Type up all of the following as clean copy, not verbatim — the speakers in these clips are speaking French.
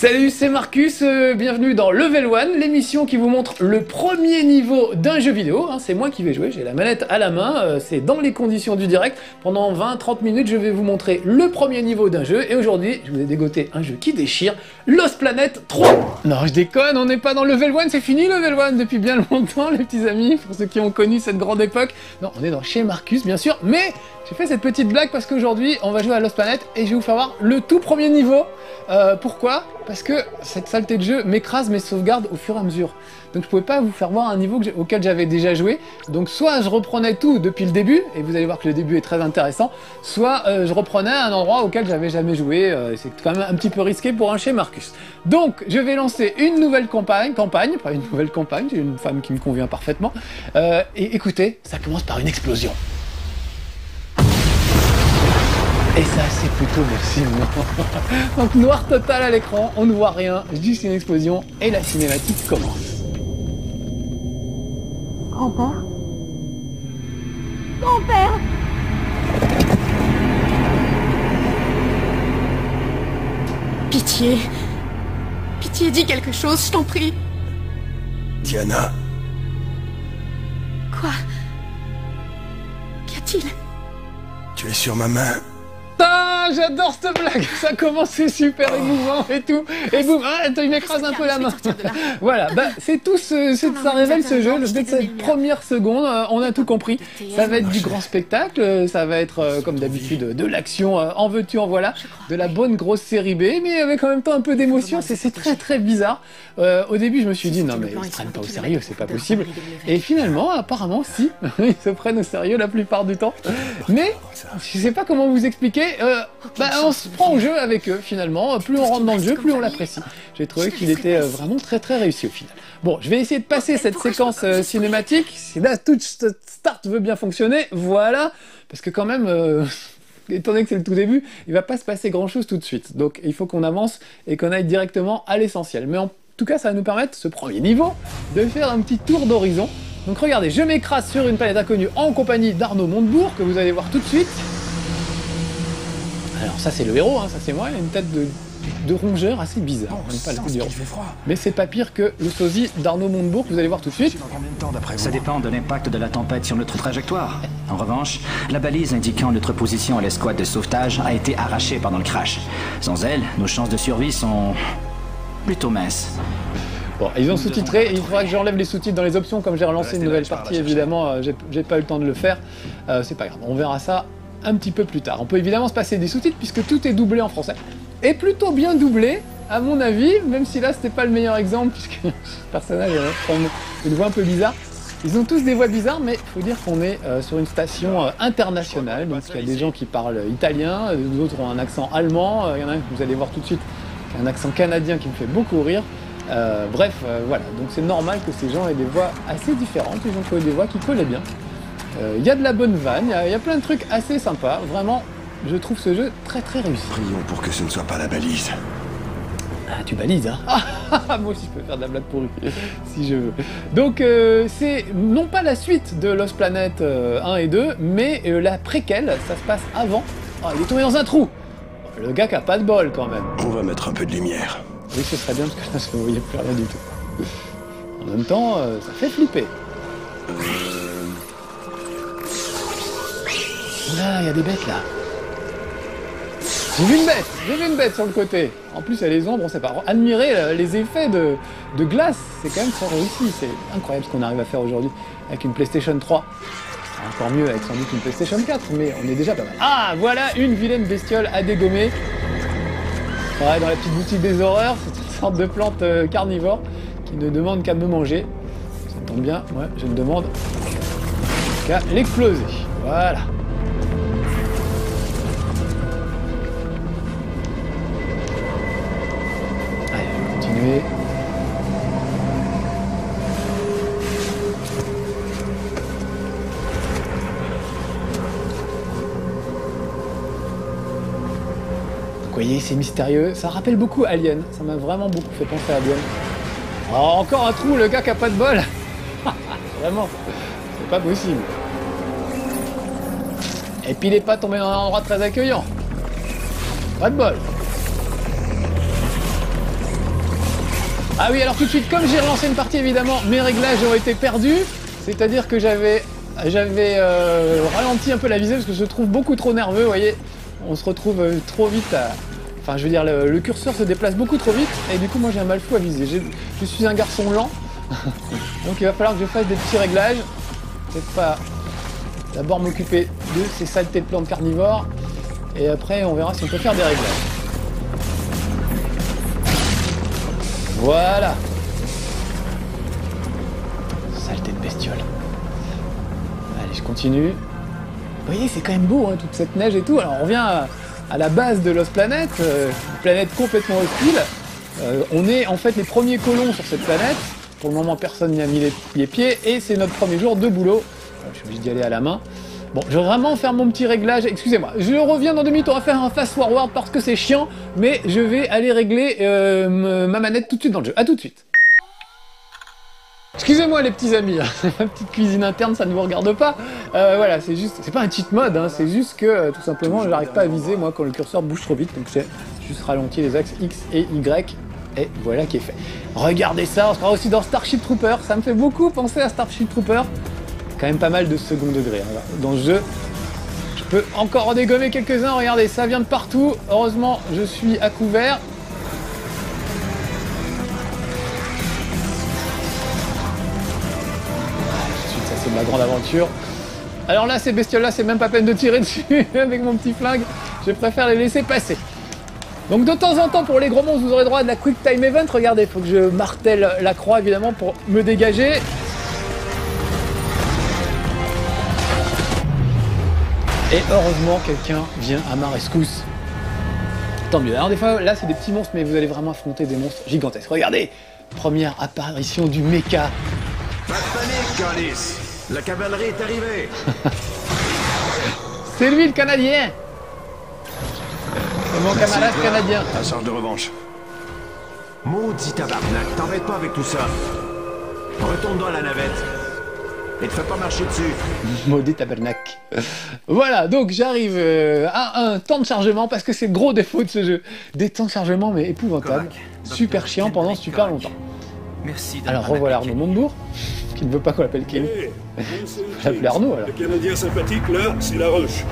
Salut, c'est Marcus, bienvenue dans Level 1, l'émission qui vous montre le premier niveau d'un jeu vidéo. C'est moi qui vais jouer, j'ai la manette à la main, c'est dans les conditions du direct. Pendant 20-30 minutes, je vais vous montrer le premier niveau d'un jeu. Et aujourd'hui, je vous ai dégoté un jeu qui déchire, Lost Planet 3. Non, je déconne, on n'est pas dans Level 1, c'est fini Level 1 depuis bien longtemps, les petits amis, pour ceux qui ont connu cette grande époque. Non, on est dans chez Marcus, bien sûr, mais j'ai fait cette petite blague parce qu'aujourd'hui, on va jouer à Lost Planet et je vais vous faire voir le tout premier niveau. Pourquoi? Parce que cette saleté de jeu m'écrase mes sauvegardes au fur et à mesure. Donc je pouvais pas vous faire voir un niveau auquel j'avais déjà joué. Donc soit je reprenais tout depuis le début, et vous allez voir que le début est très intéressant, soit je reprenais un endroit auquel j'avais jamais joué. C'est quand même un petit peu risqué pour un chez Marcus. Donc je vais lancer une nouvelle campagne, pas une nouvelle campagne, j'ai une femme qui me convient parfaitement. Et écoutez, ça commence par une explosion. Et ça, c'est plutôt possible. Donc noir total à l'écran, on ne voit rien, juste une explosion, et la cinématique commence. Grand-père? Grand-père! Pitié. Pitié, dis quelque chose, je t'en prie. Diana. Quoi? Qu'y a-t-il? Tu es sur ma main. Ah, j'adore cette blague, ça commence, c'est super émouvant et tout, et boum, attends, il m'écrase un peu la main. Voilà, bah c'est tout, ça révèle ce jeu, dès que cette première seconde, on a tout compris. Ça va être du grand spectacle, ça va être comme d'habitude de l'action, en veux-tu, en voilà, de la bonne grosse série B, mais avec en même temps un peu d'émotion, c'est très très bizarre. Au début, je me suis dit, non mais ils se prennent pas au sérieux, c'est pas possible. Et finalement, apparemment, si, ils se prennent au sérieux la plupart du temps. Mais, je sais pas comment vous expliquer, on se prend au jeu avec eux finalement, plus on rentre dans le jeu, plus on l'apprécie. J'ai trouvé qu'il était vraiment très très réussi au final. Bon, je vais essayer de passer cette séquence cinématique, si la touch start veut bien fonctionner, voilà, parce que quand même, étant donné que c'est le tout début, il va pas se passer grand chose tout de suite, donc il faut qu'on avance et qu'on aille directement à l'essentiel. Mais en tout cas, ça va nous permettre, ce premier niveau, de faire un petit tour d'horizon. Donc regardez, je m'écrase sur une planète inconnue en compagnie d'Arnaud Montebourg, que vous allez voir tout de suite. Alors ça c'est le héros, ça c'est moi, il a une tête de rongeur assez bizarre, même pas le dire. Mais c'est pas pire que le sosie d'Arnaud Montebourg que vous allez voir tout de suite. Ça dépend de l'impact de la tempête sur notre trajectoire. En revanche, la balise indiquant notre position à l'escouade de sauvetage a été arrachée pendant le crash. Sans elle, nos chances de survie sont plutôt minces. Bon, ils ont sous-titré, il faudra que j'enlève les sous-titres dans les options, comme j'ai relancé une nouvelle partie évidemment, j'ai pas eu le temps de le faire, c'est pas grave, on verra ça un petit peu plus tard. On peut évidemment se passer des sous-titres puisque tout est doublé en français. Et plutôt bien doublé, à mon avis, même si là c'était pas le meilleur exemple puisque ce personnage a une voix un peu bizarre. Ils ont tous des voix bizarres, mais il faut dire qu'on est sur une station internationale, donc il y a des gens qui parlent italien, d'autres ont un accent allemand, il y en a un que vous allez voir tout de suite qui a un accent canadien qui me fait beaucoup rire. Voilà, donc c'est normal que ces gens aient des voix assez différentes, ils ont trouvé des voix qui collaient bien. Il y a de la bonne vanne, il y a plein de trucs assez sympas, vraiment, je trouve ce jeu très très réussi. Prions pour que ce ne soit pas la balise. Ah, tu balises, hein. Moi aussi je peux faire de la blague pourrie, si je veux. Donc c'est non pas la suite de Lost Planet 1 et 2, mais la préquelle, ça se passe avant. Oh, il est tombé dans un trou. Le gars qui a pas de bol quand même. On va mettre un peu de lumière. Oui, ce serait bien parce que là je ne voyais plus rien du tout. En même temps, ça fait flipper. Là, il y a des bêtes là. J'ai vu une bête sur le côté. En plus, il y a les ombres, on sait pas. Admirer les effets de glace, c'est quand même très réussi. C'est incroyable ce qu'on arrive à faire aujourd'hui avec une PlayStation 3. C'est encore mieux avec sans doute une PlayStation 4, mais on est déjà pas mal. Ah, voilà une vilaine bestiole à dégommer. Ouais, dans la petite boutique des horreurs, c'est une sorte de plante carnivore qui ne demande qu'à me manger. Ça tombe bien, moi je ne demande qu'à l'exploser. Voilà. Allez, on va continuer. Vous voyez, c'est mystérieux. Ça rappelle beaucoup Alien. Ça m'a vraiment beaucoup fait penser à Alien. Oh, encore un trou, le gars qui a pas de bol. Vraiment, c'est pas possible. Et puis il est pas tombé dans un endroit très accueillant. Pas de bol. Ah oui, alors tout de suite, comme j'ai relancé une partie, évidemment, mes réglages ont été perdus. C'est-à-dire que j'avais ralenti un peu la visée parce que je me trouve beaucoup trop nerveux, vous voyez. On se retrouve trop vite à... Enfin, je veux dire, le curseur se déplace beaucoup trop vite et du coup, moi, j'ai un mal fou à viser. Je suis un garçon lent, donc il va falloir que je fasse des petits réglages. Peut-être pas d'abord m'occuper de ces saletés de plantes carnivores et après, on verra si on peut faire des réglages. Voilà. Saleté de bestiole. Allez, je continue. Vous voyez, c'est quand même beau, hein, toute cette neige et tout. Alors, on revient à la base de Lost Planet, une planète complètement hostile. On est en fait les premiers colons sur cette planète. Pour le moment, personne n'y a mis les pieds. Et c'est notre premier jour de boulot. Je suis obligé d'y aller à la main. Bon, je vais vraiment faire mon petit réglage. Excusez-moi, je reviens dans 2 minutes. On va faire un fast-forward parce que c'est chiant. Mais je vais aller régler ma manette tout de suite dans le jeu. A tout de suite. Excusez-moi les petits amis, hein. C'est ma petite cuisine interne, ça ne vous regarde pas. Voilà, c'est juste, c'est pas un cheat mode, hein, c'est juste que tout simplement je n'arrive pas à viser moi quand le curseur bouge trop vite, donc j'ai juste ralenti les axes X et Y, et voilà qui est fait. Regardez ça, on sera aussi dans Starship Troopers, ça me fait beaucoup penser à Starship Troopers. Quand même pas mal de second degré hein, dans ce jeu. Je peux encore en dégommer quelques-uns, regardez, ça vient de partout. Heureusement, je suis à couvert. C'est ma grande aventure. Alors là, ces bestioles-là, c'est même pas peine de tirer dessus avec mon petit flingue. Je préfère les laisser passer. Donc de temps en temps, pour les gros monstres, vous aurez droit à de la Quick Time Event. Regardez, il faut que je martèle la croix, évidemment, pour me dégager. Et heureusement, quelqu'un vient à ma rescousse. Tant mieux. Alors des fois, là, c'est des petits monstres, mais vous allez vraiment affronter des monstres gigantesques. Regardez, première apparition du mecha. Pas de panique, Candice. La cavalerie est arrivée. C'est lui le Canadien. C'est mon camarade canadien. Un sort de revanche. Maudit tabarnak, t'embête pas avec tout ça. Retourne dans la navette. Et te fais pas marcher dessus. Maudit tabernacle. Voilà, donc j'arrive à un temps de chargement parce que c'est le gros défaut de ce jeu. Des temps de chargement mais épouvantables. Super chiant pendant super longtemps. Merci. Alors revoilà Arnaud Montebourg, qui ne veut pas qu'on l'appelle Kim. Je l'appelle Arnaud alors. Le Canadien sympathique là, c'est la roche.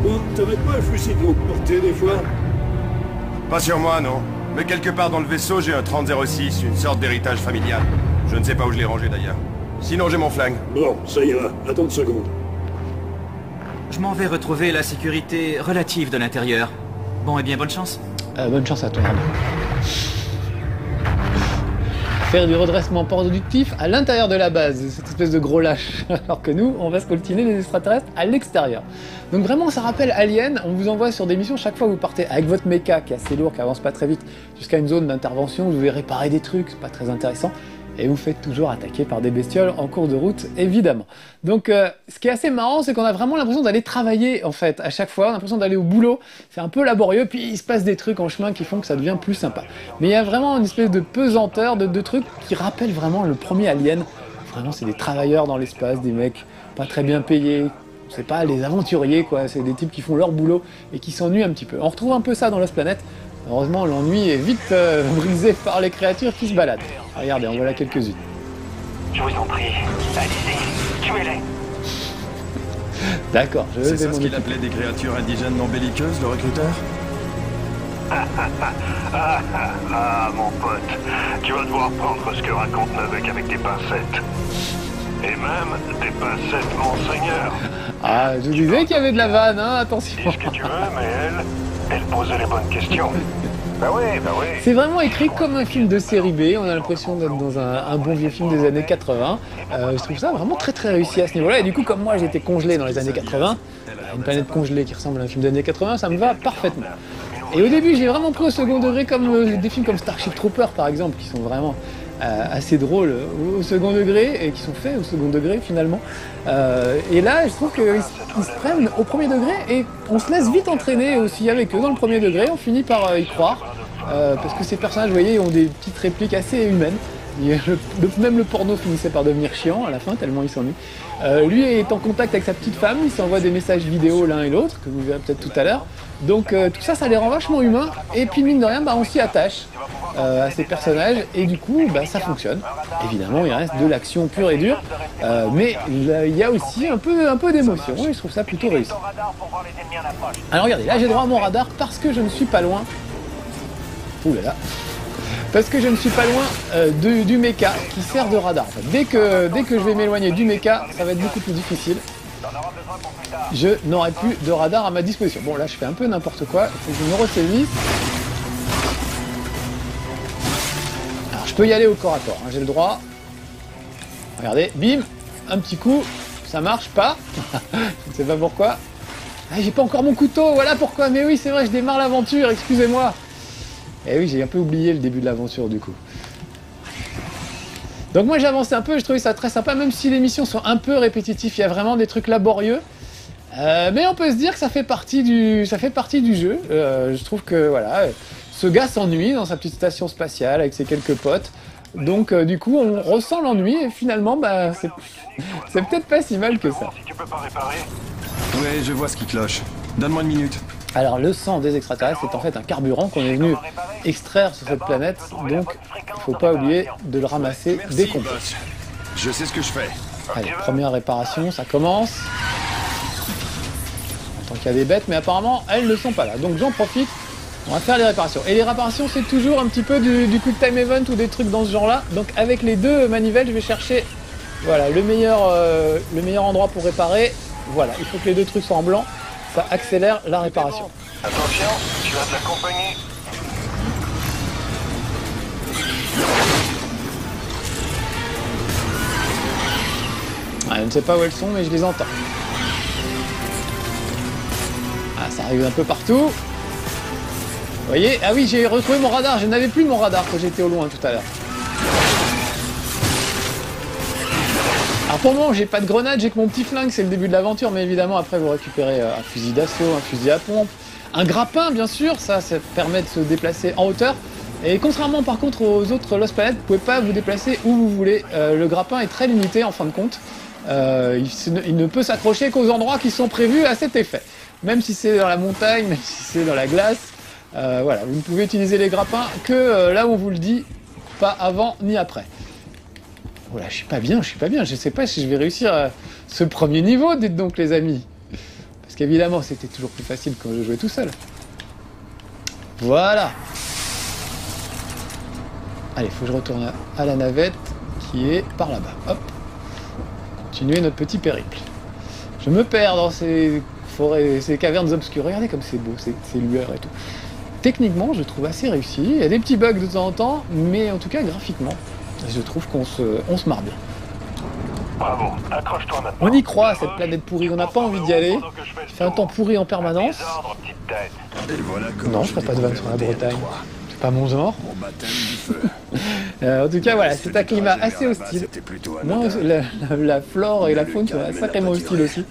Bon, t'arrêtes pas un fusil de longue portée des fois? Pas sur moi, non. Mais quelque part dans le vaisseau, j'ai un 3006, une sorte d'héritage familial. Je ne sais pas où je l'ai rangé d'ailleurs. Sinon, j'ai mon flingue. Bon, ça ira. Attends une seconde. Je m'en vais retrouver la sécurité relative de l'intérieur. Bon, et bien, bonne chance. Bonne chance à toi, Arnaud. Faire du redressement productif à l'intérieur de la base, cette espèce de gros lâche, alors que nous, on va scoltiner les extraterrestres à l'extérieur. Donc vraiment, ça rappelle Alien, on vous envoie sur des missions, chaque fois que vous partez avec votre mecha, qui est assez lourd, qui avance pas très vite, jusqu'à une zone d'intervention, où vous devez réparer des trucs, c'est pas très intéressant, et vous faites toujours attaquer par des bestioles en cours de route, évidemment. Donc ce qui est assez marrant, c'est qu'on a vraiment l'impression d'aller travailler, en fait, à chaque fois, on a l'impression d'aller au boulot, c'est un peu laborieux, puis il se passe des trucs en chemin qui font que ça devient plus sympa. Mais il y a vraiment une espèce de pesanteur, de trucs qui rappellent vraiment le premier Alien. Vraiment, c'est des travailleurs dans l'espace, des mecs pas très bien payés, c'est pas les aventuriers, quoi, c'est des types qui font leur boulot et qui s'ennuient un petit peu. On retrouve un peu ça dans Lost Planet. Heureusement, l'ennui est vite brisé par les créatures qui se baladent. Regardez, en voilà quelques-unes. Je vous en prie, allez-y, tuez-les. D'accord, je vais C'est ça m'en ce qu'il occuper. appelait des créatures indigènes non belliqueuses, le recruteur? Ah, mon pote, tu vas devoir prendre ce que raconte Nevec avec des pincettes. Et même des pincettes, monseigneur. Ah, je vous disais qu'il y avait de la vanne, hein, attention. Dis ce que tu veux, mais elle posait les bonnes questions. Bah oui. C'est vraiment écrit comme un film de série B, on a l'impression d'être dans un bon vieux film des années 80. Je trouve ça vraiment très très réussi à ce niveau-là, et du coup comme moi j'étais congelé dans les années 80, une planète congelée qui ressemble à un film des années 80, ça me va parfaitement. Et au début j'ai vraiment pris au second degré comme des films comme Starship Troopers par exemple, qui sont vraiment assez drôles au second degré, et qui sont faits au second degré finalement. Et là je trouve qu'ils se prennent au premier degré, et on se laisse vite entraîner aussi avec eux dans le premier degré, on finit par y croire. Parce que ces personnages, vous voyez, ont des petites répliques assez humaines. Même le porno finissait par devenir chiant à la fin, tellement il s'ennuie. Lui est en contact avec sa petite femme, ils s'envoient des messages vidéo l'un et l'autre, que vous verrez peut-être tout à l'heure. Donc tout ça, ça les rend vachement humains. Et puis mine de rien, on s'y attache à ces personnages. Et du coup, ça fonctionne. Évidemment, il reste de l'action pure et dure. Mais il y a aussi un peu d'émotion. Et je trouve ça plutôt réussi. Alors regardez, là j'ai droit à mon radar parce que je ne suis pas loin. Ouh là là. Parce que je ne suis pas loin du mecha qui sert de radar. En fait, dès que je vais m'éloigner du mecha, ça va être beaucoup plus difficile. Je n'aurai plus de radar à ma disposition. Bon là je fais un peu n'importe quoi, il faut que je me ressaisisse. Alors je peux y aller au corps à corps, hein, j'ai le droit. Regardez, bim, un petit coup, ça marche pas. Je ne sais pas pourquoi. Ah, j'ai pas encore mon couteau, voilà pourquoi. Mais oui c'est vrai, je démarre l'aventure, excusez-moi. Et oui, j'ai un peu oublié le début de l'aventure du coup. Donc moi j'ai avancé un peu, j'ai trouvé ça très sympa, même si les missions sont un peu répétitives, il y a vraiment des trucs laborieux. Mais on peut se dire que ça fait partie du jeu. Je trouve que voilà, ce gars s'ennuie dans sa petite station spatiale avec ses quelques potes. Donc du coup on ressent l'ennui et finalement c'est peut-être pas si mal que ça. Ouais, je vois ce qui cloche. Donne-moi une minute. Alors le sang des extraterrestres est en fait un carburant qu'on est venu extraire sur cette planète, donc il faut pas oublier de le ramasser dès qu'on peut. Je sais ce que je fais. Allez, première réparation, ça commence. Tant qu'il y a des bêtes, mais apparemment elles ne sont pas là, donc j'en profite, on va faire les réparations. Et les réparations c'est toujours un petit peu du quick time event ou des trucs dans ce genre là, donc avec les deux manivelles je vais chercher voilà, le meilleur endroit pour réparer. Voilà, il faut que les deux trucs soient en blanc. Ça accélère la réparation. Attention, tu as de la compagnie. Je ne sais pas où elles sont, mais je les entends. Ah, ça arrive un peu partout. Vous voyez? Ah oui, j'ai retrouvé mon radar. Je n'avais plus mon radar quand j'étais au loin tout à l'heure. Alors pour le moment j'ai pas de grenade, j'ai que mon petit flingue, c'est le début de l'aventure, mais évidemment après vous récupérez un fusil d'assaut, un fusil à pompe, un grappin bien sûr, ça permet de se déplacer en hauteur. Et contrairement par contre aux autres Lost Planet, vous pouvez pas vous déplacer où vous voulez, le grappin est très limité en fin de compte, il ne peut s'accrocher qu'aux endroits qui sont prévus à cet effet. Même si c'est dans la montagne, même si c'est dans la glace, voilà, vous ne pouvez utiliser les grappins que là où on vous le dit, pas avant ni après. Voilà, je suis pas bien, je sais pas si je vais réussir ce premier niveau, dites donc les amis. Parce qu'évidemment, c'était toujours plus facile quand je jouais tout seul. Voilà. Allez, faut que je retourne à la navette qui est par là-bas. Hop. Continuer notre petit périple. Je me perds dans ces forêts, ces cavernes obscures. Regardez comme c'est beau, ces lueurs et tout. Techniquement, je trouve assez réussi. Il y a des petits bugs de temps en temps, mais en tout cas, graphiquement, je trouve qu'on se marre bien. Bravo, accroche-toi maintenant. On y croit, cette planète pourrie, on n'a pas envie d'y aller. Il fait un temps pourri en permanence. Non, je ferai pas de vanne sur la Bretagne. C'est pas mon genre. En tout cas, voilà, c'est un climat assez hostile. Moi, la flore et la faune sont sacrément hostiles aussi.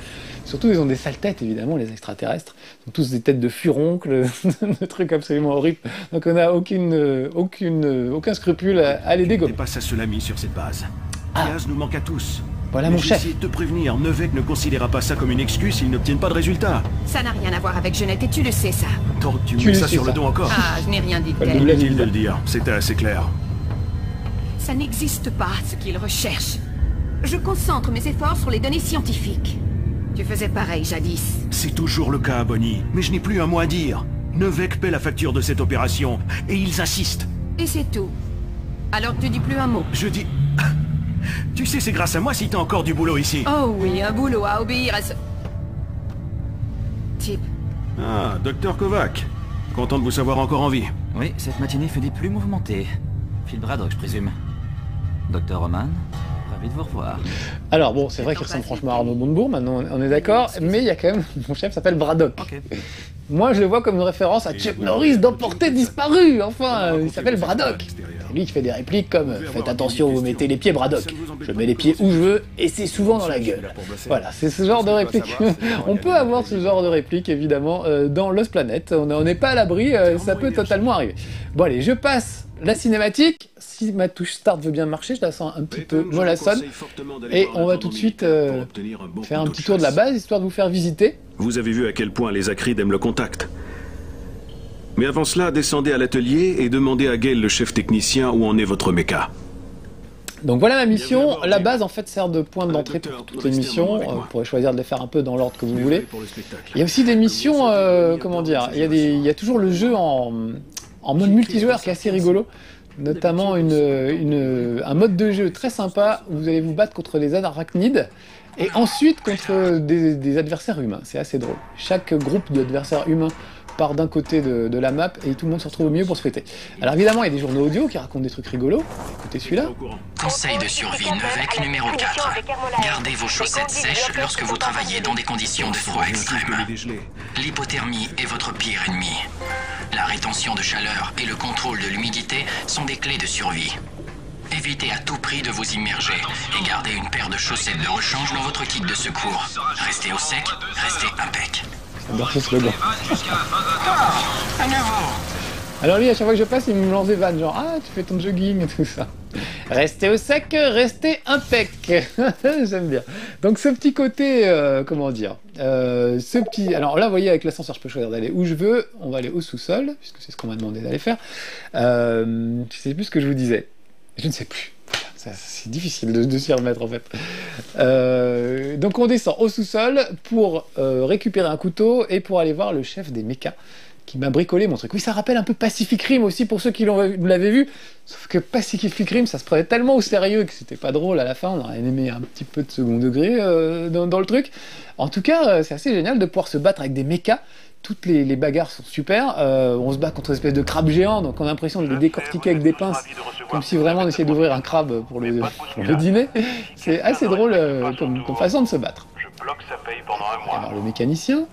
Surtout, ils ont des sales têtes, évidemment, les extraterrestres. Ils ont tous des têtes de furoncles, de trucs absolument horribles. Donc on n'a aucun scrupule à les dégommer. Pas ça cela mis sur cette base. Diaz nous manque à tous. Voilà mon chef. J'ai essayé de te prévenir, Nevek ne considérera pas ça comme une excuse s'ils n'obtiennent pas de résultat. Ça n'a rien à voir avec Jeunette et tu le sais ça. Tant que tu me mets ça sur le dos encore. Ah, je n'ai rien dit de tel. Inutile de le dire, c'était assez clair. Ça n'existe pas ce qu'ils recherchent. Je concentre mes efforts sur les données scientifiques. Tu faisais pareil jadis. C'est toujours le cas, Bonnie, mais je n'ai plus un mot à dire. Nevek paie la facture de cette opération, et ils insistent. Et c'est tout. Alors tu dis plus un mot. Je dis... Tu sais, c'est grâce à moi si t'as encore du boulot ici. Oh oui, un boulot à obéir à ce... type. Ah, Dr Kovac. Content de vous savoir encore en vie. Oui, cette matinée fait des plus mouvementées. Phil Braddock, je présume. Docteur Roman, ravi de vous revoir. Alors bon, c'est vrai qu'il ressemble franchement à Arnaud Montebourg, maintenant on est d'accord, mais il y a quand même... Mon chef s'appelle Braddock. Ok. Moi, je le vois comme une référence à Chuck Norris dans Portée disparue. Enfin, il s'appelle Braddock. C'est lui qui fait des répliques comme « Faites attention, vous mettez les pieds Braddock. Je mets les pieds où je veux, et c'est souvent dans la gueule. » Voilà, c'est ce genre de réplique. On peut avoir ce genre de réplique, évidemment, dans Lost Planet. On n'est pas à l'abri, ça peut totalement arriver. Bon allez, je passe la cinématique, si ma touche Start veut bien marcher, je la sens un petit peu mollassonne. Et on va tout de suite faire un petit tour de la base, histoire de vous faire visiter. Vous avez vu à quel point les Acrides aiment le contact. Mais avant cela, descendez à l'atelier et demandez à Gale, le chef technicien, où en est votre méca. Donc voilà ma mission. La base en fait sert de point d'entrée pour toutes les missions. Vous pourrez choisir de les faire un peu dans l'ordre que vous voulez. Il y a aussi des missions, comment dire, il y a toujours le jeu en mode multijoueur qui est assez rigolo. Notamment un mode de jeu très sympa où vous allez vous battre contre des arachnides et ensuite contre des adversaires humains. C'est assez drôle. Chaque groupe d'adversaires humains part d'un côté de la map et tout le monde se retrouve au milieu pour se fêter. Alors évidemment, il y a des journaux audio qui racontent des trucs rigolos. Écoutez celui-là. Conseil de survie Nevec numéro 4. Gardez vos chaussettes sèches lorsque vous travaillez dans des conditions de froid extrême. L'hypothermie est votre pire ennemi. La rétention de chaleur et le contrôle de l'humidité sont des clés de survie. Évitez à tout prix de vous immerger et gardez une paire de chaussettes de rechange dans votre kit de secours. Restez au sec, restez impec. J'adore ce slogan. Alors lui, à chaque fois que je passe, il me lance des vannes, genre « Ah, tu fais ton jogging et tout ça. » Restez au sec, restez impec. J'aime bien. Donc ce petit côté, comment dire, ce petit... Alors là, vous voyez, avec l'ascenseur, je peux choisir d'aller où je veux. On va aller au sous-sol, puisque c'est ce qu'on m'a demandé d'aller faire. Je sais plus ce que je vous disais. Je ne sais plus. C'est difficile de s'y remettre en fait. Donc on descend au sous-sol pour récupérer un couteau et pour aller voir le chef des mechas qui m'a bricolé mon truc. Oui, ça rappelle un peu Pacific Rim aussi pour ceux qui l'avaient vu, sauf que Pacific Rim ça se prenait tellement au sérieux que c'était pas drôle à la fin, on aurait aimé un petit peu de second degré dans le truc. En tout cas, c'est assez génial de pouvoir se battre avec des mechas. Toutes les bagarres sont super, on se bat contre une espèce de crabe géant, donc on a l'impression de les décortiquer avec des pinces, comme si vraiment on essayait d'ouvrir un crabe pour le dîner. C'est assez drôle comme façon de se battre. Alors le mécanicien,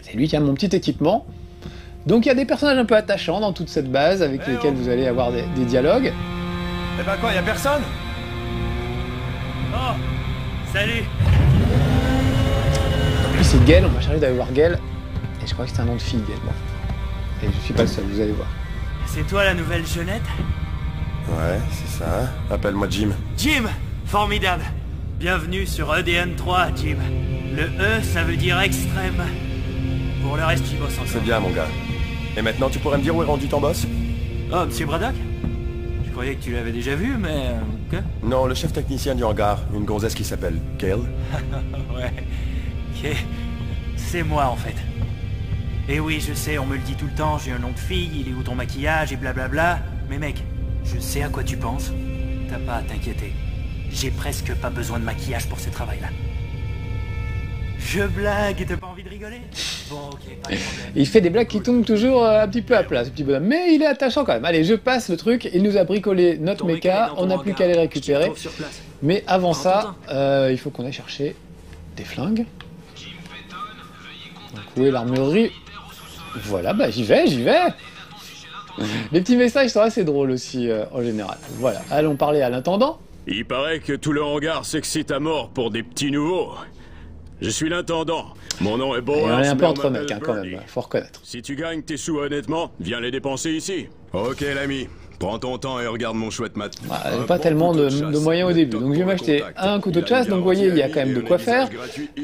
c'est lui qui a mon petit équipement. Donc il y a des personnages un peu attachants dans toute cette base, avec lesquels vous allez avoir des dialogues. Eh ben quoi, y a personne? Oh, salut. Puis c'est Gale, on m'a chargé d'aller voir Gale, et je crois que c'est un nom de fille, Gale. Et je suis pas le seul, vous allez voir. C'est toi la nouvelle jeunette? Ouais, c'est ça. Appelle-moi Jim. Jim! Formidable! Bienvenue sur EDN 3, Jim. Le E, ça veut dire extrême. Pour le reste, j'y bosse encore. C'est bien, mon gars. Et maintenant, tu pourrais me dire où est rendu ton boss? Oh, Monsieur Braddock? Je croyais que tu l'avais déjà vu, mais... que? Non, le chef technicien du hangar, une gonzesse qui s'appelle Gale. Ouais. C'est moi en fait. Et oui, je sais, on me le dit tout le temps, j'ai un nom de fille, il est où ton maquillage et blablabla. Mais mec, je sais à quoi tu penses. T'as pas à t'inquiéter. J'ai presque pas besoin de maquillage pour ce travail-là. Je blague et t'as pas envie de rigoler? Bon, ok, pas de problème. Il fait des blagues qui tombent toujours un petit peu à plat, ce petit bonhomme. Mais il est attachant quand même. Allez, je passe le truc, il nous a bricolé notre méca, on n'a plus qu'à les récupérer. Mais avant ça, il faut qu'on aille chercher des flingues. Donc, où est l'armurerie? Voilà, bah j'y vais. Les petits messages sont assez drôles aussi, en général. Voilà, allons parler à l'intendant. Il paraît que tout le hangar s'excite à mort pour des petits nouveaux. Je suis l'intendant. Mon nom est Boas. On est un peu entre mecs, hein, quand même, faut reconnaître. Si tu gagnes tes sous honnêtement, viens les dépenser ici. Ok, l'ami. Prends ton temps et regarde mon chouette mat. Pas tellement de moyens au début. Donc je vais m'acheter un couteau de chasse, donc vous voyez, il y a quand même de quoi faire.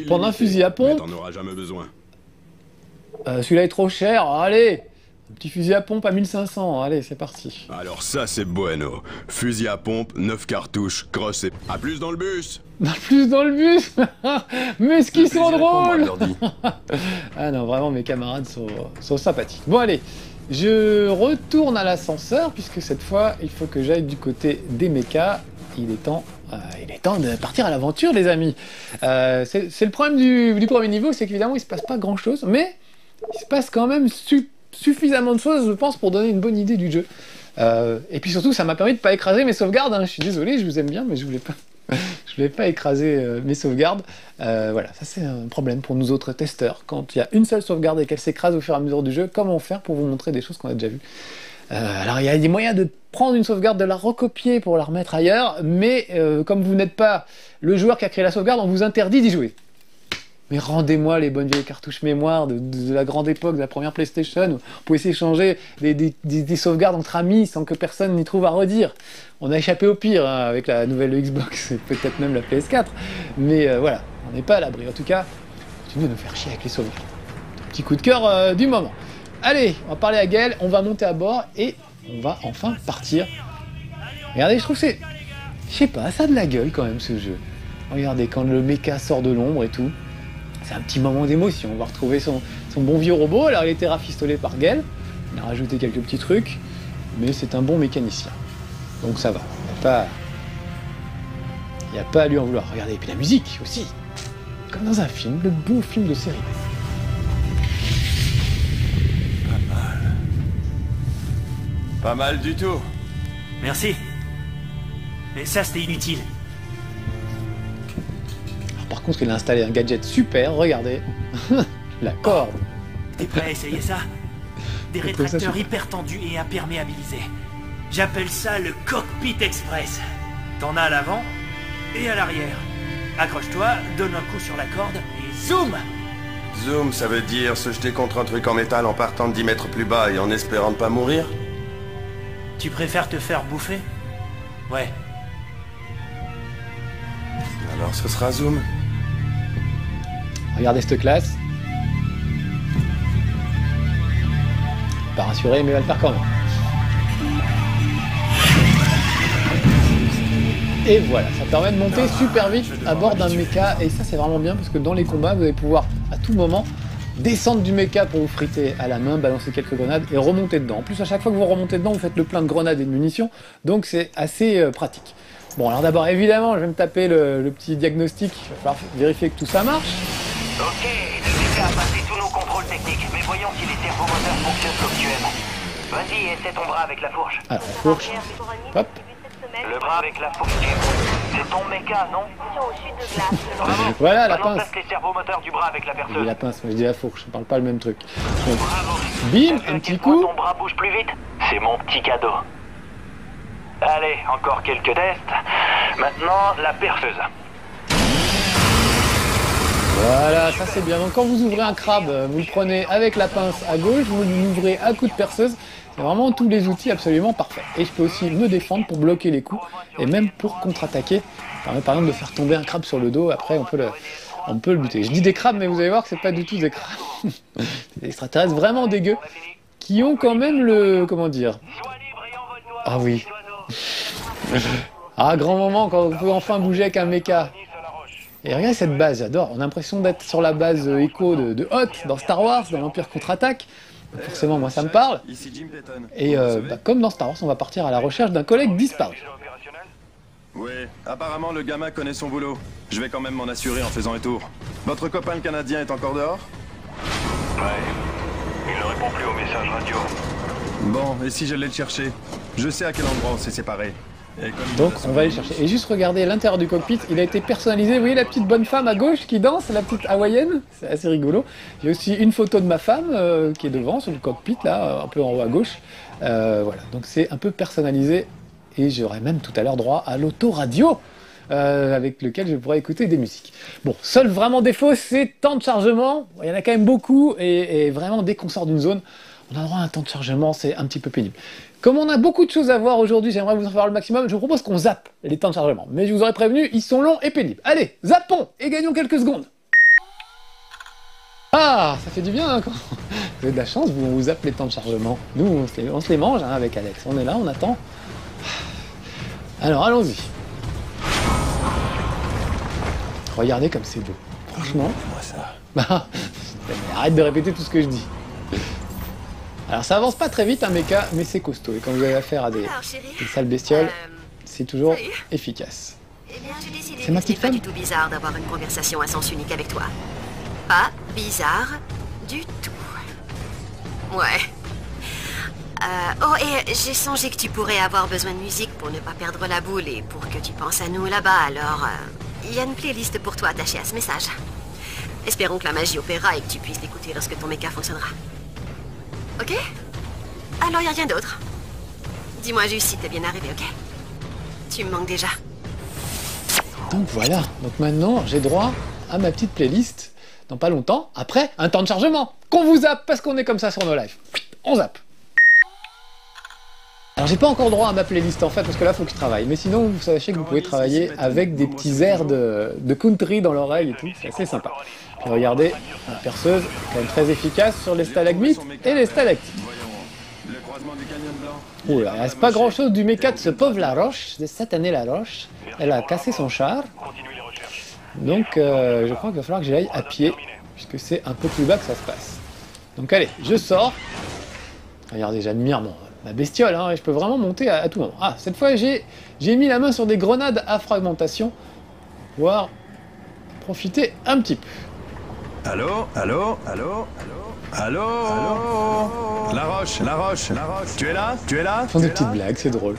Prendre un fusil à pompe. T'en auras jamais besoin. Celui-là est trop cher, allez! Un petit fusil à pompe à 1500, allez, c'est parti. Alors ça, c'est bueno. Fusil à pompe, 9 cartouches, crosse et... À plus dans le bus! Plus dans le bus. Mais ce qu'ils sont drôles. Ah non, vraiment, mes camarades sont sympathiques. Bon, allez, je retourne à l'ascenseur, puisque cette fois, il faut que j'aille du côté des mechas. Il est temps de partir à l'aventure, les amis. C'est le problème du premier niveau, c'est qu'évidemment, il se passe pas grand-chose, mais il se passe quand même suffisamment de choses, je pense, pour donner une bonne idée du jeu. Et puis surtout, ça m'a permis de pas écraser mes sauvegardes, hein. Je suis désolé, je vous aime bien, mais je voulais pas écraser mes sauvegardes. Voilà, ça c'est un problème pour nous autres testeurs. Quand il y a une seule sauvegarde et qu'elle s'écrase au fur et à mesure du jeu, comment faire pour vous montrer des choses qu'on a déjà vues? Alors il y a des moyens de prendre une sauvegarde, de la recopier pour la remettre ailleurs, mais comme vous n'êtes pas le joueur qui a créé la sauvegarde, on vous interdit d'y jouer. Mais rendez-moi les bonnes vieilles cartouches mémoire de la grande époque, de la première PlayStation, où on pouvait s'échanger des sauvegardes entre amis sans que personne n'y trouve à redire. On a échappé au pire hein, avec la nouvelle Xbox et peut-être même la PS4. Mais voilà, on n'est pas à l'abri. En tout cas, continue de nous faire chier avec les sauvegardes. Petit coup de cœur du moment. Allez, on va parler à Gaël, on va monter à bord et on va enfin partir. Regardez, je trouve que c'est... Je sais pas, ça a de la gueule quand même ce jeu. Regardez, quand le mecha sort de l'ombre et tout. C'est un petit moment d'émotion. On va retrouver son bon vieux robot. Alors il était rafistolé par Gaël. Il a rajouté quelques petits trucs. Mais c'est un bon mécanicien. Donc ça va. Il n'y a pas à lui en vouloir. Regardez, et puis la musique aussi. Comme dans un film, le bon film de série. Pas mal du tout. Merci. Mais ça, c'était inutile. Par contre, il a installé un gadget super, regardez. La corde. T'es prêt à essayer ça? Des rétracteurs hyper tendus et imperméabilisés. J'appelle ça le Cockpit Express. T'en as à l'avant et à l'arrière. Accroche-toi, donne un coup sur la corde et zoom! Zoom, ça veut dire se jeter contre un truc en métal en partant de 10 mètres plus bas et en espérant ne pas mourir? Tu préfères te faire bouffer? Ouais. Alors ce sera zoom. Regardez cette classe. Pas rassuré, mais il va le faire quand même. Et voilà, ça permet de monter super vite à bord d'un mecha. Et ça, c'est vraiment bien parce que dans les combats, vous allez pouvoir à tout moment descendre du mecha pour vous friter à la main, balancer quelques grenades et remonter dedans. En plus, à chaque fois que vous remontez dedans, vous faites le plein de grenades et de munitions. Donc c'est assez pratique. Bon, alors d'abord, évidemment, je vais me taper le petit diagnostic. Il va falloir vérifier que tout ça marche. Ok, le mecha a passé tous nos contrôles techniques, mais voyons si les servomoteurs fonctionnent comme tu aimes. Vas-y, essaie ton bras avec la fourche. Alors, la fourche. Hop. Le bras avec la fourche. C'est ton mecha, non? Voilà, la pince. Teste les servomoteurs du bras avec la Je perceuse. dis la pince, mais je dis la fourche, je parle pas le même truc. Donc, bim, un petit coup. Ton bras bouge plus vite? C'est mon petit cadeau. Allez, encore quelques tests. Maintenant, la perceuse. Voilà, ça c'est bien. Donc quand vous ouvrez un crabe, vous le prenez avec la pince à gauche, vous l'ouvrez à coup de perceuse. C'est vraiment tous les outils absolument parfaits. Et je peux aussi me défendre pour bloquer les coups et même pour contre-attaquer. Ça permet par exemple de faire tomber un crabe sur le dos, après on peut le buter. Je dis des crabes, mais vous allez voir que c'est pas du tout des crabes. C'est des extraterrestres vraiment dégueux qui ont quand même le... comment dire? Ah oui. Ah, grand moment quand on peut enfin bouger avec un mecha. Et regardez cette base, j'adore. On a l'impression d'être sur la base Echo de Hoth dans Star Wars, dans l'Empire contre-attaque. Donc forcément, moi ça me parle. Et comme dans Star Wars, on va partir à la recherche d'un collègue disparu. Ouais, apparemment le gamin connaît son boulot. Je vais quand même m'en assurer en faisant un tour. Votre copain le Canadien est encore dehors? Ouais. Il ne répond plus aux messages radio. Bon, et si j'allais le chercher? Je sais à quel endroit on s'est séparés. Donc on va aller le chercher. Et juste regardez l'intérieur du cockpit, il a été personnalisé. Vous voyez la petite bonne femme à gauche qui danse, la petite hawaïenne? C'est assez rigolo. J'ai aussi une photo de ma femme qui est devant sur le cockpit, là, un peu en haut à gauche. Voilà, donc c'est un peu personnalisé. Et j'aurai même tout à l'heure droit à l'autoradio avec lequel je pourrais écouter des musiques. Bon, seul vraiment défaut, c'est temps de chargement. Il y en a quand même beaucoup et vraiment dès qu'on sort d'une zone, on a droit à un temps de chargement, c'est un petit peu pénible. Comme on a beaucoup de choses à voir aujourd'hui, j'aimerais vous en faire le maximum, je vous propose qu'on zappe les temps de chargement. Mais je vous aurais prévenu, ils sont longs et pénibles. Allez, zappons et gagnons quelques secondes. Ah, ça fait du bien hein, quand vous avez de la chance, on vous zappe les temps de chargement. Nous, on se les mange hein, avec Alex. On est là, on attend. Alors, allons-y. Regardez comme c'est beau. Franchement. Moi ça. Bah, arrête de répéter tout ce que je dis. Alors ça avance pas très vite un mecha, mais c'est costaud. Et quand vous avez affaire à des sales bestioles, c'est toujours efficace. Eh bien, j'ai décidé C'est ma petite femme. pas du tout bizarre d'avoir une conversation à sens unique avec toi. Pas bizarre du tout. Ouais. Oh, et j'ai songé que tu pourrais avoir besoin de musique pour ne pas perdre la boule et pour que tu penses à nous là-bas, alors... Il y a une playlist pour toi attachée à ce message. Espérons que la magie opérera et que tu puisses l'écouter lorsque ton mecha fonctionnera. Ok? Alors, y a rien d'autre. Dis-moi juste si t'es bien arrivé, ok? Tu me manques déjà. Donc voilà, donc maintenant j'ai droit à ma petite playlist dans pas longtemps, après un temps de chargement, qu'on vous zappe, parce qu'on est comme ça sur nos lives. On zappe. Alors j'ai pas encore droit à ma playlist en fait, parce que là faut que je travaille, mais sinon vous sachez que vous pouvez travailler avec des petits airs de country dans l'oreille et tout, c'est assez sympa. Puis regardez, la perceuse, quand même très efficace sur les stalagmites et les stalactites. Oh là, il reste pas grand chose du méca de ce pauvre Laroche, de cette année Laroche. Elle a cassé son char. Donc je crois qu'il va falloir que j'y aille à pied, puisque c'est un peu plus bas que ça se passe. Donc allez, je sors. Regardez, j'admire ma bestiole, hein, et je peux vraiment monter à tout moment. Ah, cette fois j'ai mis la main sur des grenades à fragmentation, pour pouvoir profiter un petit peu. Allô, allô, allô, allô, allô, Laroche, tu es là? Ils font des petites blagues, c'est drôle.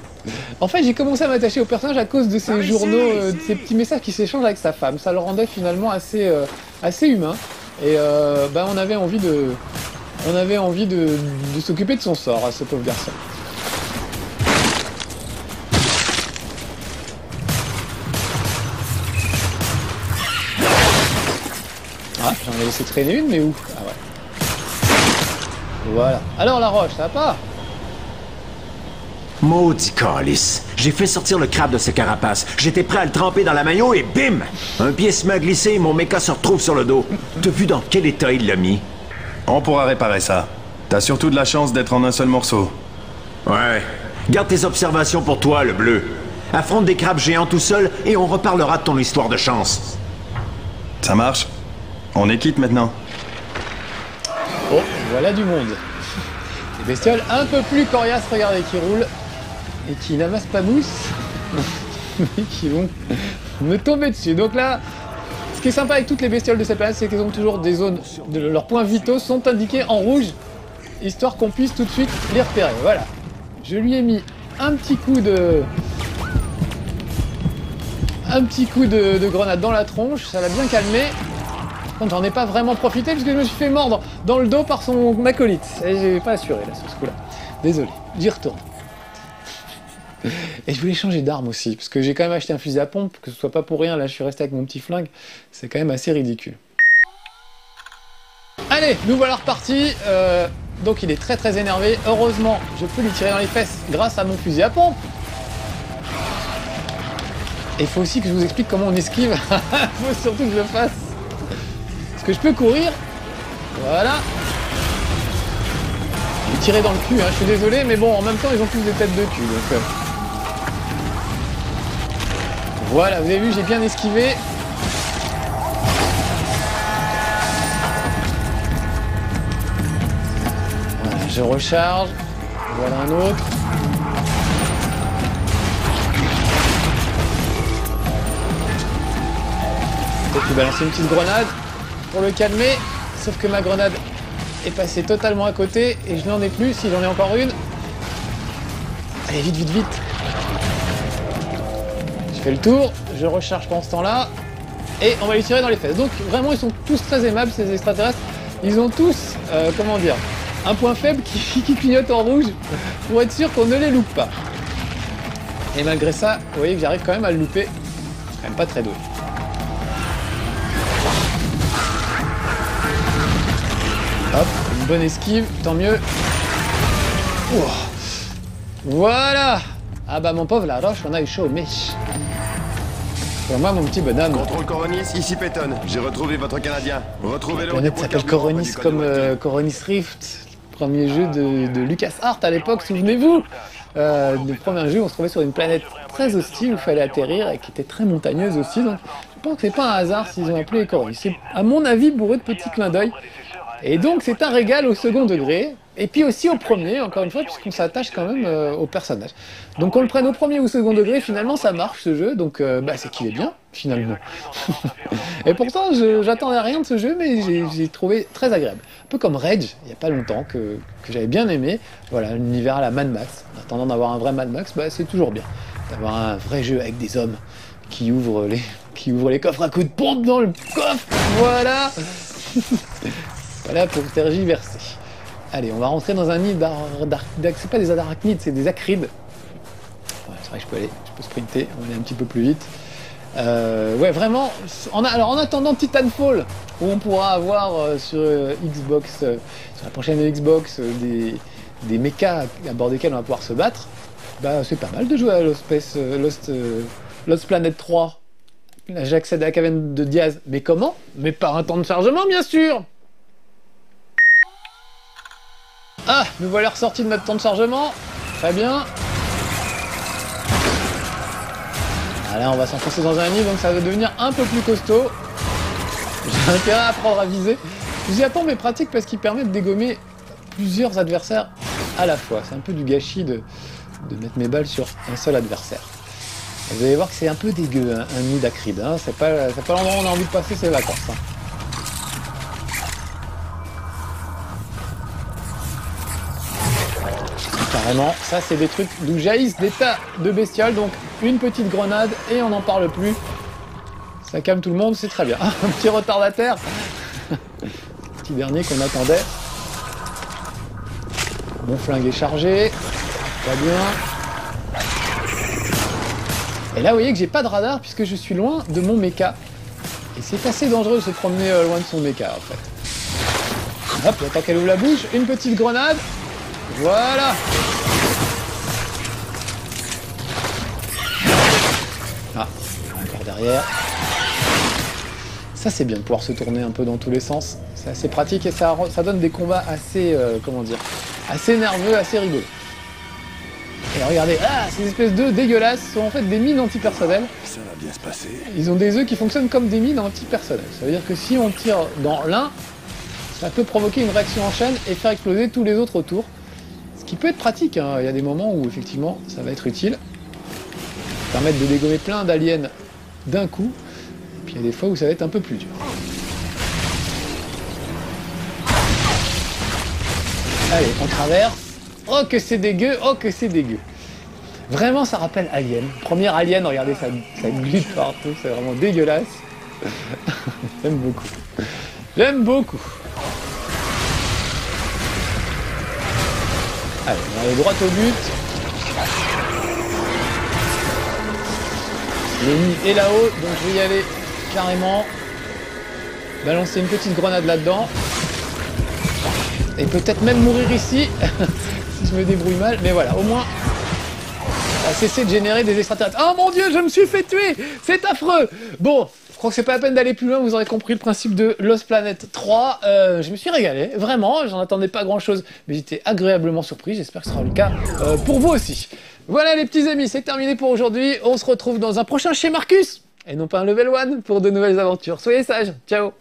En fait, j'ai commencé à m'attacher au personnage à cause de ces journaux, de ces petits messages qui s'échangent avec sa femme. Ça le rendait finalement assez humain. Et on avait envie de s'occuper de son sort à ce pauvre garçon. Ah, j'en ai laissé traîner une, mais où? Ah ouais. Voilà. Alors Laroche, ça va pas? Maudit calice. J'ai fait sortir le crabe de ses carapaces. J'étais prêt à le tremper dans la maillot et bim! Un pied se m'a glissé et mon méca se retrouve sur le dos. T'as vu dans quel état il l'a mis? On pourra réparer ça. T'as surtout de la chance d'être en un seul morceau. Ouais. Garde tes observations pour toi, le bleu. Affronte des crabes géants tout seul et on reparlera de ton histoire de chance. Ça marche? On est quitte maintenant. Oh, voilà du monde. Des bestioles un peu plus coriaces, regardez, qui roulent et qui n'amassent pas mousse, mais qui vont me tomber dessus. Donc là, ce qui est sympa avec toutes les bestioles de cette planète, c'est qu'elles ont toujours des zones, leurs points vitaux sont indiqués en rouge, histoire qu'on puisse tout de suite les repérer. Voilà. Je lui ai mis un petit coup de grenade dans la tronche, ça l'a bien calmé. J'en ai pas vraiment profité puisque je me suis fait mordre dans le dos par son acolyte. Et j'ai pas assuré là sur ce coup-là. Désolé, j'y retourne. Et je voulais changer d'arme aussi, parce que j'ai quand même acheté un fusil à pompe, que ce soit pas pour rien, là je suis resté avec mon petit flingue, c'est quand même assez ridicule. Allez, nous voilà repartis. Donc il est très très énervé. Heureusement, je peux lui tirer dans les fesses grâce à mon fusil à pompe. Et il faut aussi que je vous explique comment on esquive. Il faut surtout que je le fasse. Est-ce que je peux courir? Voilà. Je vais tirer dans le cul, hein, je suis désolé, mais bon, en même temps, ils ont tous des têtes de cul. Donc, voilà, vous avez vu, j'ai bien esquivé. Voilà, je recharge. Voilà un autre. Peut-être lui balancer une petite grenade pour le calmer, sauf que ma grenade est passée totalement à côté et je n'en ai plus, si j'en ai encore une. Allez, vite, vite, vite. Je fais le tour, je recharge pendant ce temps-là et on va lui tirer dans les fesses. Donc vraiment, ils sont tous très aimables, ces extraterrestres. Ils ont tous, comment dire, un point faible qui clignote en rouge pour être sûr qu'on ne les loupe pas. Et malgré ça, vous voyez que j'arrive quand même à le louper. Quand même pas très doué. Hop, une bonne esquive, tant mieux. Ouah. Voilà. Ah bah mon pauvre Laroche, on a eu chaud, mais... Pour moi, mon petit bonhomme. Contrôle Coronis, ici Peyton. J'ai retrouvé votre Canadien. Retrouvez-le. La planète s'appelle Coronis comme Coronis Rift, premier jeu de LucasArts à l'époque, souvenez-vous. Le premier jeu, on se trouvait sur une planète très hostile où il fallait atterrir et qui était très montagneuse aussi. Donc je pense que c'est pas un hasard s'ils ont appelé Coronis. C'est à mon avis bourré de petits clins d'œil. Et donc c'est un régal au second degré, et puis aussi au premier, encore une fois, puisqu'on s'attache quand même au personnage. Donc qu'on le prenne au premier ou au second degré, finalement ça marche ce jeu, donc c'est qu'il est bien, finalement. Et pourtant j'attendais rien de ce jeu, mais j'ai trouvé très agréable. Un peu comme Rage, il n'y a pas longtemps, que j'avais bien aimé. Voilà, l'univers à la Mad Max. En attendant d'avoir un vrai Mad Max, c'est toujours bien. D'avoir un vrai jeu avec des hommes qui ouvrent les coffres à coups de pompe dans le coffre, voilà. Voilà pour tergiverser. Allez, on va rentrer dans un nid c'est pas des arachnides, c'est des acrides. Ouais, c'est vrai que je peux sprinter, on va aller un petit peu plus vite. Ouais, vraiment. Alors, en attendant Titanfall, où on pourra avoir sur Xbox, sur la prochaine Xbox, des mechas à bord desquels on va pouvoir se battre, bah c'est pas mal de jouer à Lost Planet 3. Là, j'accède à la caverne de Diaz. Mais comment? Mais par un temps de chargement, bien sûr. Ah, nous voilà ressortis de notre temps de chargement. Très bien. Ah, là, on va s'enfoncer dans un nid, donc ça va devenir un peu plus costaud. J'ai intérêt à apprendre à viser. Je vous y attends, mais pratique parce qu'il permet de dégommer plusieurs adversaires à la fois. C'est un peu du gâchis de mettre mes balles sur un seul adversaire. Vous allez voir que c'est un peu dégueu, hein, un nid d'Acride. Hein. C'est pas l'endroit où on a envie de passer ses vacances. Hein. Carrément, ça c'est des trucs d'où jaillissent des tas de bestioles, donc une petite grenade et on n'en parle plus. Ça calme tout le monde, c'est très bien. Un petit retardataire. Petit dernier qu'on attendait. Mon flingue est chargé. Pas bien. Et là vous voyez que j'ai pas de radar puisque je suis loin de mon mecha. Et c'est assez dangereux de se promener loin de son mecha en fait. Hop, l'attaque elle ouvre la bouche, une petite grenade. Voilà. Ah, encore derrière. Ça c'est bien de pouvoir se tourner un peu dans tous les sens. C'est assez pratique et ça donne des combats assez, comment dire, assez nerveux, assez rigolos. Et regardez, ces espèces d'œufs dégueulasses sont en fait des mines antipersonnelles. Ça va bien se passer. Ils ont des œufs qui fonctionnent comme des mines antipersonnelles. Ça veut dire que si on tire dans l'un, ça peut provoquer une réaction en chaîne et faire exploser tous les autres autour. Ce qui peut être pratique, hein. Il y a des moments où effectivement ça va être utile. Permettre de dégommer plein d'aliens d'un coup. Et puis il y a des fois où ça va être un peu plus dur. Allez, on traverse. Oh que c'est dégueu, oh que c'est dégueu. Vraiment ça rappelle Alien. Première Alien, regardez, ça glisse partout, c'est vraiment dégueulasse. J'aime beaucoup. J'aime beaucoup. Allez, on va aller droit au but. Le nid est là-haut, donc je vais y aller carrément. Balancer une petite grenade là-dedans. Et peut-être même mourir ici, si je me débrouille mal. Mais voilà, au moins, ça a cessé de générer des extraterrestres. Oh mon Dieu, je me suis fait tuer! C'est affreux! Bon, je crois que c'est pas la peine d'aller plus loin, vous aurez compris le principe de Lost Planet 3. Je me suis régalé, vraiment, j'en attendais pas grand-chose, mais j'étais agréablement surpris, j'espère que ce sera le cas pour vous aussi. Voilà les petits amis, c'est terminé pour aujourd'hui. On se retrouve dans un prochain chez Marcus, et non pas un level 1 pour de nouvelles aventures. Soyez sages, ciao!